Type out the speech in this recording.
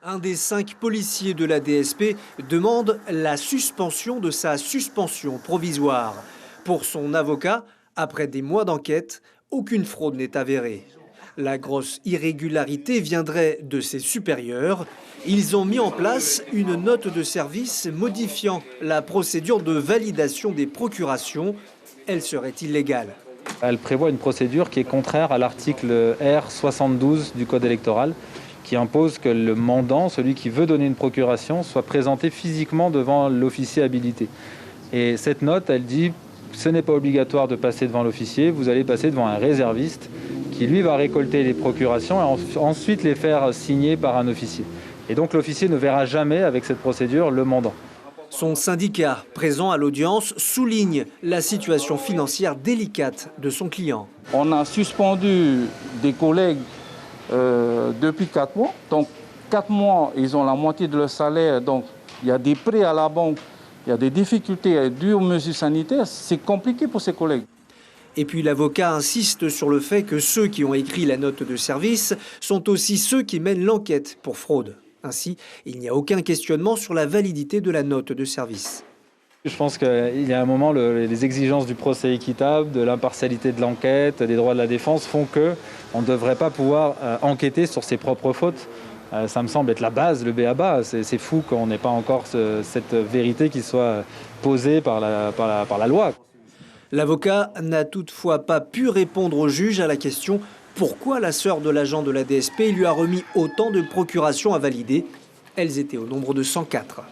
Un des 5 policiers de la DSP demande la suspension de sa suspension provisoire. Pour son avocat, après des mois d'enquête, aucune fraude n'est avérée. La grosse irrégularité viendrait de ses supérieurs. Ils ont mis en place une note de service modifiant la procédure de validation des procurations. Elle serait illégale. Elle prévoit une procédure qui est contraire à l'article R72 du Code électoral, qui impose que le mandant, celui qui veut donner une procuration, soit présenté physiquement devant l'officier habilité. Et cette note, elle dit ce n'est pas obligatoire de passer devant l'officier, vous allez passer devant un réserviste qui, lui, va récolter les procurations et ensuite les faire signer par un officier. Et donc l'officier ne verra jamais, avec cette procédure, le mandant. Son syndicat, présent à l'audience, souligne la situation financière délicate de son client. On a suspendu des collègues depuis 4 mois. Donc 4 mois, ils ont la moitié de leur salaire. Donc il y a des prêts à la banque, il y a des difficultés dues aux mesures sanitaires. C'est compliqué pour ces collègues. Et puis l'avocat insiste sur le fait que ceux qui ont écrit la note de service sont aussi ceux qui mènent l'enquête pour fraude. Ainsi, il n'y a aucun questionnement sur la validité de la note de service. Je pense qu'il y a un moment, les exigences du procès équitable, de l'impartialité de l'enquête, des droits de la défense font qu'on ne devrait pas pouvoir enquêter sur ses propres fautes. Ça me semble être la base, le b.a.-ba. C'est fou qu'on n'ait pas encore cette vérité qui soit posée par la loi. L'avocat n'a toutefois pas pu répondre au juge à la question pourquoi la sœur de l'agent de la DSP lui a remis autant de procurations à valider. Elles étaient au nombre de 104.